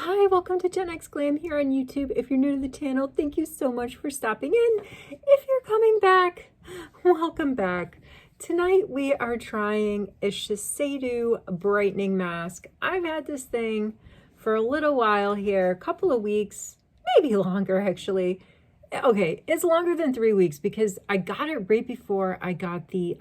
Hi, welcome to Gen X Glam here on YouTube. If you're new to the channel, thank you so much for stopping in. If you're coming back, welcome back. Tonight we are trying a Shiseido brightening mask. I've had this thing for a little while here, a couple of weeks, maybe longer actually. Okay, it's longer than 3 weeks because I got it right before I got the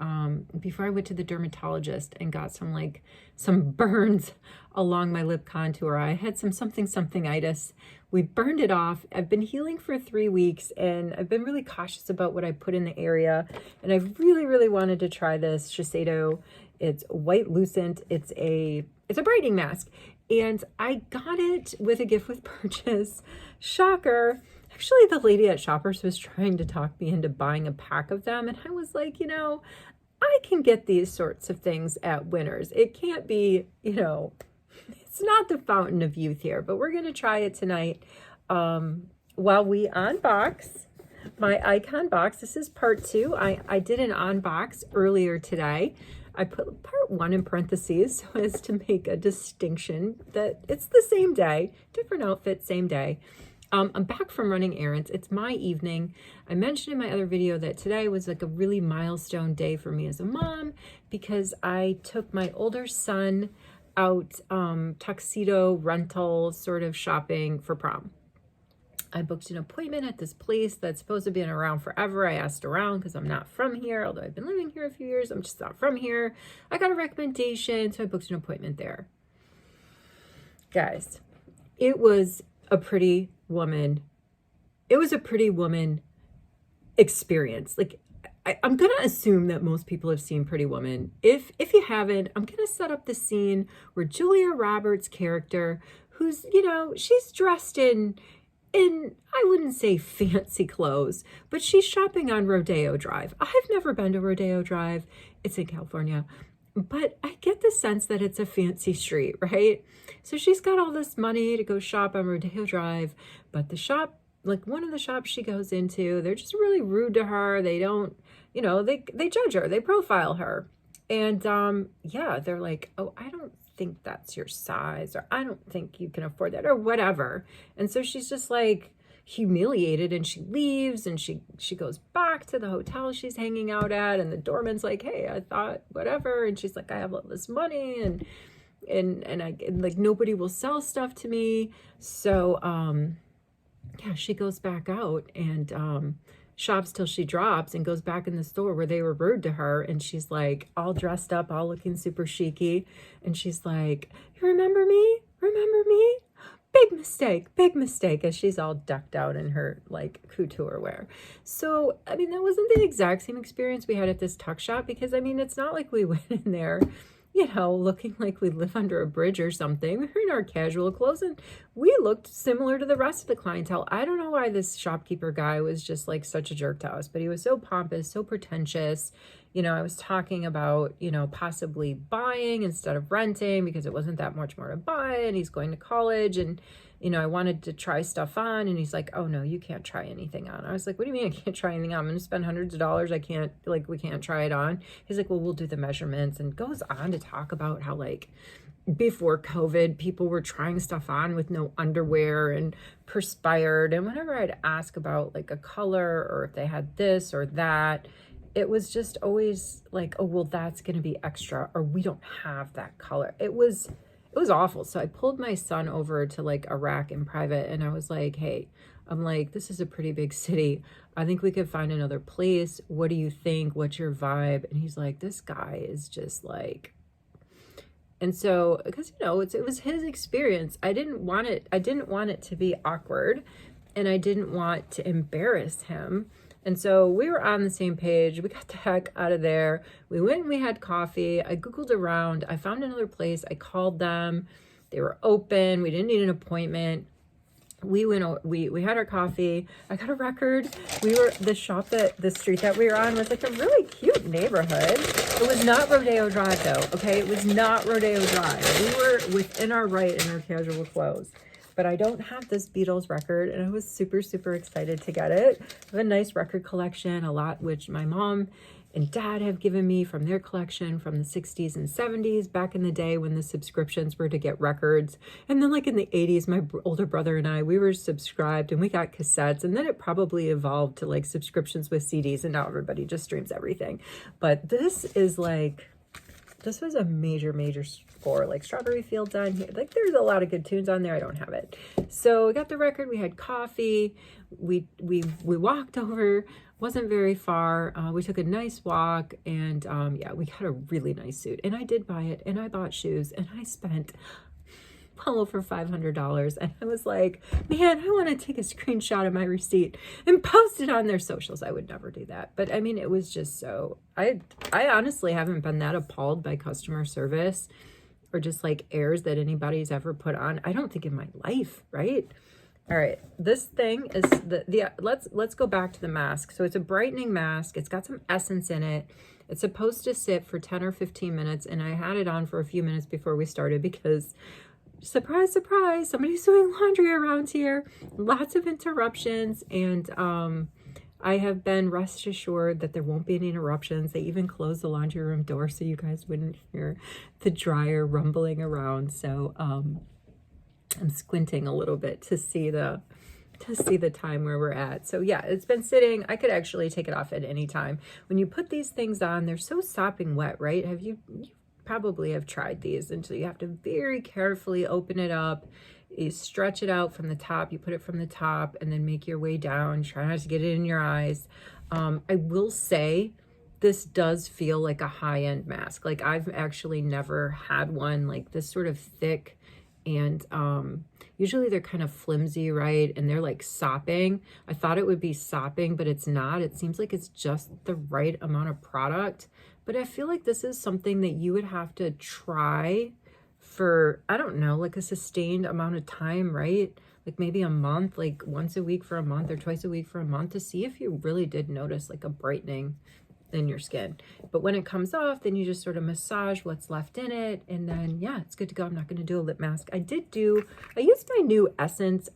before I went to the dermatologist and got some burns along my lip contour. I had some something-itis. We burned it off. I've been healing for 3 weeks and I've been really cautious about what I put in the area, and I've really wanted to try this Shiseido. It's white lucent. It's a brightening mask, and I got it with a gift with purchase. Shocker. Actually, the lady at Shoppers was trying to talk me into buying a pack of them, and I was like, I can get these sorts of things at Winners. It can't be, it's not the fountain of youth here, but we're going to try it tonight while we unbox my Icon box. This is part 2. I did an unbox earlier today. I put part 1 in parentheses so as to make a distinction that it's the same day, different outfit, same day. I'm back from running errands. It's my evening. I mentioned in my other video that today was like a really milestone day for me as a mom because I took my older son out tuxedo rental sort of shopping for prom. I booked an appointment at this place that's supposed to be around forever. I asked around because I'm not from here, although I've been living here a few years. I'm just not from here. I got a recommendation, so I booked an appointment there. Guys, it was a pretty woman. It was a pretty woman experience. Like, I'm going to assume that most people have seen Pretty Woman. If you haven't, I'm going to set up the scene where Julia Roberts' character, who's, she's dressed in, I wouldn't say fancy clothes, but she's shopping on Rodeo Drive. I've never been to Rodeo Drive. It's in California. But I get the sense that it's a fancy street, right? So she's got all this money to go shop on Rodeo Drive, but the shop, like one of the shops she goes into, they're just really rude to her. They don't, they judge her, they profile her. And yeah, they're like, oh, I don't think that's your size, or I don't think you can afford that, or whatever. And so she's just like humiliated, and she leaves, and she goes back to the hotel she's hanging out at, and the doorman's like, hey, I thought whatever, and she's like, I have all this money, and like nobody will sell stuff to me. So yeah, she goes back out and shops till she drops and goes back in the store where they were rude to her, and she's like all dressed up, all looking super chicy, and she's like, you remember me? Big mistake, as she's all decked out in her like couture wear. So, I mean, that wasn't the exact same experience we had at this tuck shop, because I mean, it's not like we went in there, looking like we live under a bridge or something. We were in our casual clothes and we looked similar to the rest of the clientele. I don't know why this shopkeeper guy was just like such a jerk to us, but he was so pompous, so pretentious. I was talking about, possibly buying instead of renting because it wasn't that much more to buy, and he's going to college, and I wanted to try stuff on, and he's like, oh no, you can't try anything on. I was like, what do you mean I can't try anything on? I'm gonna spend hundreds of dollars. We can't try it on. He's like, well, we'll do the measurements, and goes on to talk about how like before COVID, people were trying stuff on with no underwear and perspired. And whenever I'd ask about like a color or if they had this or that, it was just always like, oh, well, that's going to be extra, or we don't have that color. It was awful. So I pulled my son over to like a rack in private, and I was like, hey, I'm like, this is a pretty big city. I think we could find another place. What do you think? What's your vibe? And he's like, this guy is just like, and so, because, it was his experience. I didn't want it to be awkward, and I didn't want to embarrass him. And so we were on the same page. We got the heck out of there. We went and we had coffee. I Googled around. I found another place. I called them. They were open. We didn't need an appointment. We had our coffee. I got a record. The street that we were on was like a really cute neighborhood. It was not Rodeo Drive though. Okay. It was not Rodeo Drive. We were within our right in our casual clothes. But I don't have this Beatles record, and I was super excited to get it. I have a nice record collection, a lot which my mom and Dad have given me from their collection from the 60s and 70s, back in the day when the subscriptions were to get records. And then like in the 80s, my older brother and I, we were subscribed and we got cassettes, and then it probably evolved to like subscriptions with CDs, and now everybody just streams everything. But this is like, this was a major score, like Strawberry Fields on here. Like there's a lot of good tunes on there. I don't have it. So we got the record, we had coffee, we walked over, wasn't very far. We took a nice walk, and yeah, we got a really nice suit, and I did buy it, and I bought shoes, and I spent well over $500. And I was like, man, I want to take a screenshot of my receipt and post it on their socials. I would never do that. But I mean, it was just so, I honestly haven't been that appalled by customer service or just like airs that anybody's ever put on. I don't think in my life, right? All right, this thing is let's go back to the mask. So it's a brightening mask. It's got some essence in it. It's supposed to sit for 10 or 15 minutes. And I had it on for a few minutes before we started because surprise, surprise, somebody's doing laundry around here. Lots of interruptions. And I have been rest assured that there won't be any interruptions. They even closed the laundry room door so you guys wouldn't hear the dryer rumbling around. So I'm squinting a little bit to see the time where we're at. So yeah, it's been sitting. I could actually take it off at any time. When you put these things on, they're so sopping wet, right? You probably have tried these, and so you have to very carefully open it up. You stretch it out from the top, you put it from the top, and then make your way down. Try not to get it in your eyes. I will say this does feel like a high-end mask. Like I've actually never had one like this sort of thick, and usually they're kind of flimsy, right? And they're like sopping. I thought it would be sopping, but it's not. It seems like it's just the right amount of product. But I feel like this is something that you would have to try for, I don't know, like a sustained amount of time, right? Like maybe a month, like once a week for a month or twice a week for a month, to see if you really did notice like a brightening in your skin. But when it comes off, then you just sort of massage what's left in it, and then yeah, it's good to go. I'm not going to do a lip mask. I used my new Essence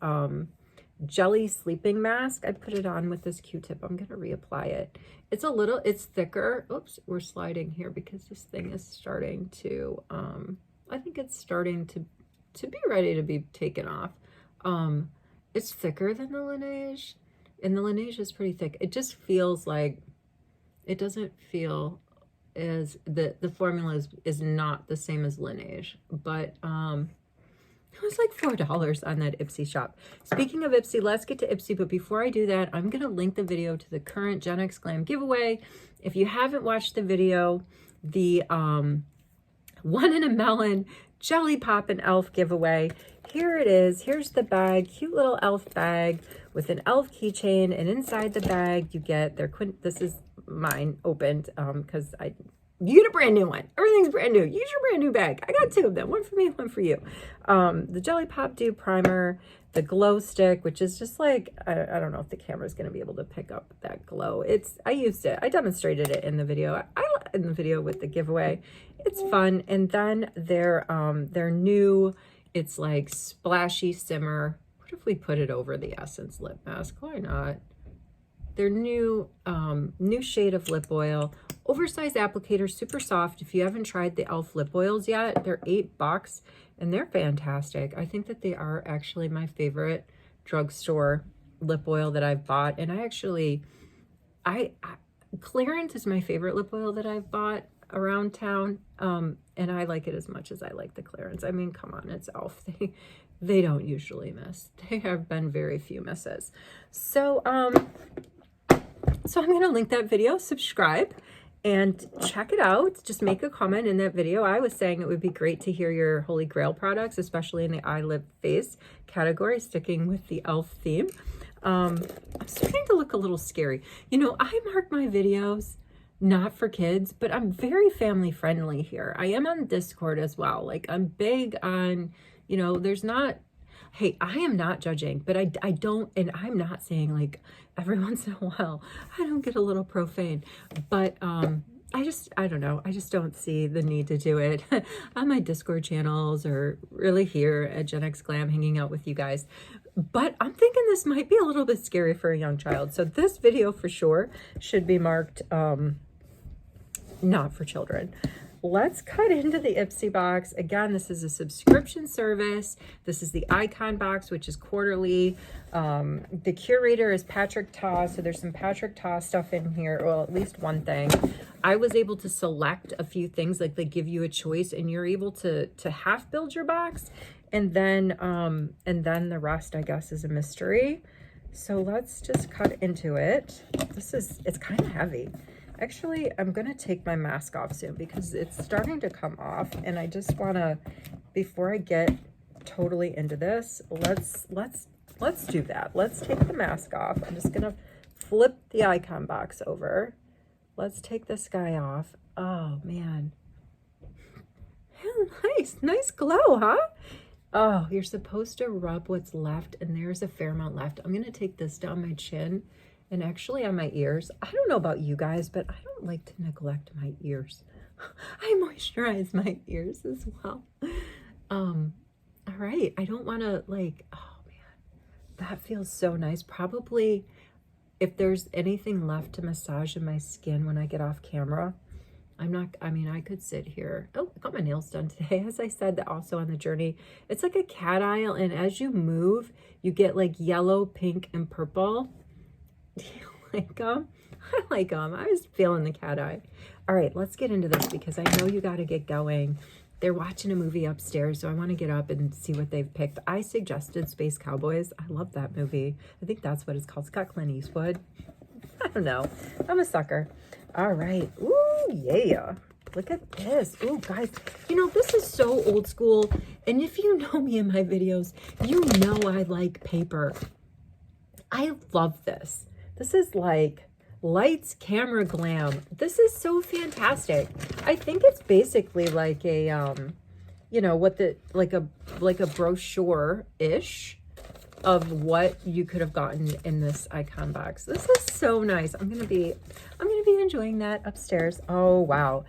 Jelly Sleeping Mask. I put it on with this Q-tip. I'm going to reapply it. It's thicker. Oops, we're sliding here because this thing is starting to, I think it's starting to be ready to be taken off. It's thicker than the Laneige, and the Laneige is pretty thick. It just feels like, it doesn't feel as, the formula is not the same as Laneige, but it was like $4 on that IPSY shop. Speaking of IPSY, let's get to IPSY, but before I do that, I'm going to link the video to the current GENX Glam giveaway. If you haven't watched the video, the One in a Melon Jelly Pop and Elf giveaway, here it is. Here's the bag, cute little elf bag with an elf keychain, and inside the bag you get this is mine opened because you get a brand new one. Everything's brand new. Use your brand new bag. I got two of them, one for me, one for you. The Jelly Pop Dew Primer, the glow stick, which is just like, I don't know if the camera's going to be able to pick up that glow. I used it. I demonstrated it in the video. In the video with the giveaway. It's fun. And then their new, it's like splashy simmer. What if we put it over the Essence lip mask? Why not? Their new shade of lip oil, oversized applicator, super soft. If you haven't tried the e.l.f. lip oils yet, they're $8 and they're fantastic. I think that they are actually my favorite drugstore lip oil that I've bought. And Clarins is my favorite lip oil that I've bought around town. And I like it as much as I like the Clarins. I mean, come on, it's e.l.f. They don't usually miss. They have been very few misses. So I'm going to link that video, subscribe, and check it out. Just make a comment in that video. I was saying it would be great to hear your Holy Grail products, especially in the eye, lip, face category, sticking with the e.l.f. theme. I'm starting to look a little scary. You know, I mark my videos not for kids, but I'm very family friendly here. I am on Discord as well. Like, I'm big on, you know, hey, I am not judging, but I don't, and I'm not saying like every once in a while, I don't get a little profane, but I don't know. I just don't see the need to do it on my Discord channels or really here at GENX Glam hanging out with you guys. But I'm thinking this might be a little bit scary for a young child. So this video for sure should be marked not for children. Let's cut into the IPSY box. Again, this is a subscription service. This is the Icon box, which is quarterly. The curator is Patrick Ta, so there's some Patrick Ta stuff in here, well, at least one thing. I was able to select a few things, like they give you a choice, and you're able to half build your box, and then the rest, I guess, is a mystery. So let's just cut into it. It's kind of heavy. Actually, I'm going to take my mask off soon because it's starting to come off, and I just want to, before I get totally into this, let's do that. Let's take the mask off. I'm just going to flip the Icon box over. Let's take this guy off. Oh, man. Nice glow, huh? Oh, you're supposed to rub what's left, and there's a fair amount left. I'm going to take this down my chin and actually on my ears. I don't know about you guys, but I don't like to neglect my ears. I moisturize my ears as well. All right. I don't want to like, oh man, that feels so nice. Probably if there's anything left to massage in my skin when I get off camera, I could sit here. Oh, I got my nails done today. As I said, that also on the journey, it's like a cat eye, and as you move, you get like yellow, pink, and purple. Do you like them? I like them. I was feeling the cat eye. All right, let's get into this because I know you got to get going. They're watching a movie upstairs, so I want to get up and see what they've picked. I suggested Space Cowboys. I love that movie. I think that's what it's called. It's got Clint Eastwood. I don't know. I'm a sucker. All right. Ooh, yeah. Look at this. Ooh, guys. You know, this is so old school. And if you know me in my videos, you know I like paper. I love this. This is like lights, camera, glam. This is so fantastic. I think it's basically like a, you know, like a brochure-ish of what you could have gotten in this Icon box. This is so nice. I'm gonna be enjoying that upstairs. Oh wow,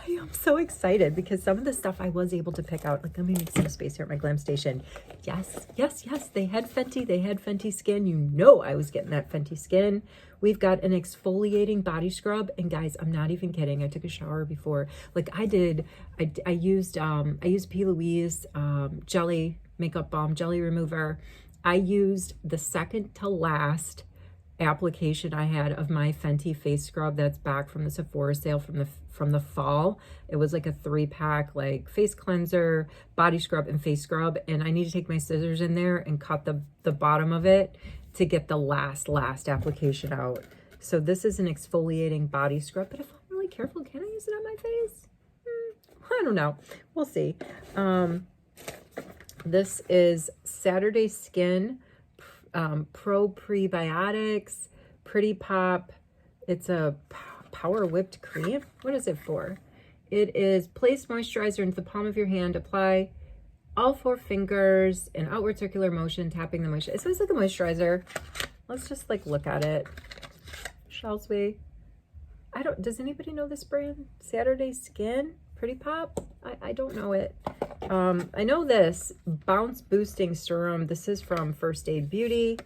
yeah, I'm so excited because some of the stuff I was able to pick out. Like, let me make some space here at my glam station. Yes, they had Fenty skin. You know I was getting that Fenty skin. We've got an exfoliating body scrub, and guys, I'm not even kidding. I took a shower before. Like I used P. Louise jelly makeup balm, jelly remover. I used the second to last application I had of my Fenty face scrub that's back from the Sephora sale from the fall. It was like a 3-pack, like face cleanser, body scrub, and face scrub. And I need to take my scissors in there and cut the bottom of it to get the last application out. So this is an exfoliating body scrub, but if I'm really careful, can I use it on my face? I don't know. We'll see. This is Saturday Skin Pro Prebiotics Pretty Pop. It's a power whipped cream. What is it for? It is place moisturizer into the palm of your hand. Apply all 4 fingers in outward circular motion, tapping the moisture. It says like a moisturizer. Let's just like look at it, shall we? Does anybody know this brand? Saturday Skin Pretty Pop? I don't know it. I know this Bounce Boosting Serum. This is from First Aid Beauty.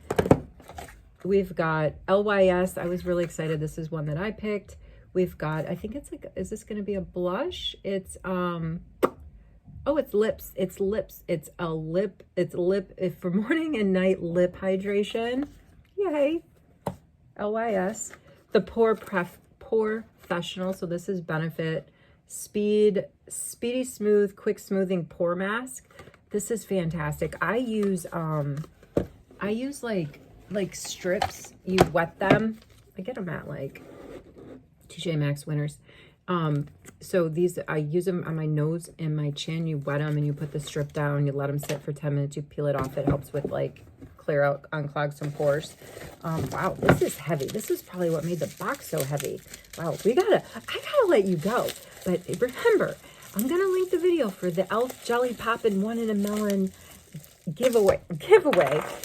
We've got LYS. I was really excited. This is one that I picked. We've got, I think it's like, is this going to be a blush? It's, oh, it's lips. It's lips. It's a lip. It's lip for morning and night lip hydration. Yay. LYS. The Pore Professional. So this is Benefit. Speedy Smooth Quick Smoothing Pore Mask. This is fantastic. I use like strips. You wet them. I get them at like TJ Maxx Winners. So these, I use them on my nose and my chin. You wet them and you put the strip down. You let them sit for 10 minutes. You peel it off. It helps with like clear out, unclog some pores. Wow, this is heavy. This is probably what made the box so heavy. Wow, I gotta let you go. But remember, I'm gonna link the video for the e.l.f. Jelly Poppin' 1 in a Melon giveaway.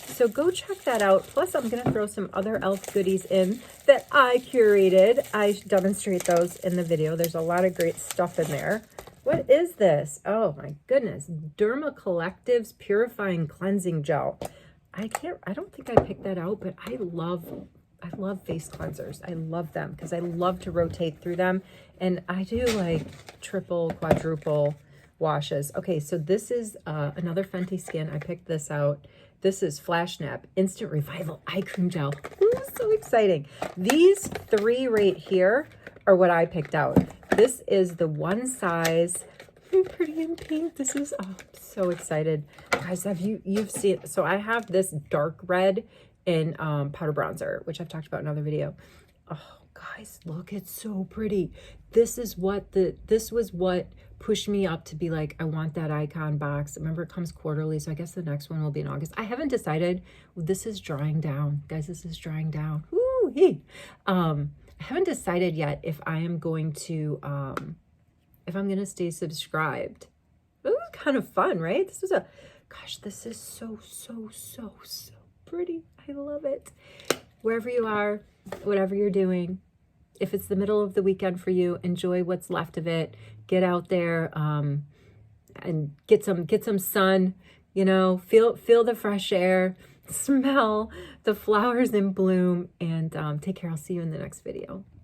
So go check that out. Plus, I'm gonna throw some other e.l.f. goodies in that I curated. I demonstrate those in the video. There's a lot of great stuff in there. What is this? Oh my goodness. Derma Collectives Purifying Cleansing Gel. I don't think I picked that out, but I love I love face cleansers. I love them because I love to rotate through them. And I do like triple, quadruple washes. Okay, so this is another Fenty Skin. I picked this out. This is Flash Nap Instant Revival Eye Cream Gel. Ooh, so exciting. These 3 right here are what I picked out. This is the one size, pretty in pink. This is, oh, I'm so excited. Guys, you've seen, so I have this dark red in powder bronzer, which I've talked about in another video. Oh, guys, look, it's so pretty. This was what pushed me up to be like, I want that Icon box. Remember, it comes quarterly, so I guess the next one will be in August. I haven't decided. This is drying down. Guys, this is drying down. Woo-hee. I haven't decided yet if I am going to, if I'm going to stay subscribed. It was kind of fun, right? This was gosh, this is so pretty. I love it. Wherever you are, whatever you're doing, if it's the middle of the weekend for you, enjoy what's left of it. Get out there and get some sun, you know, feel the fresh air, smell the flowers in bloom, and take care. I'll see you in the next video.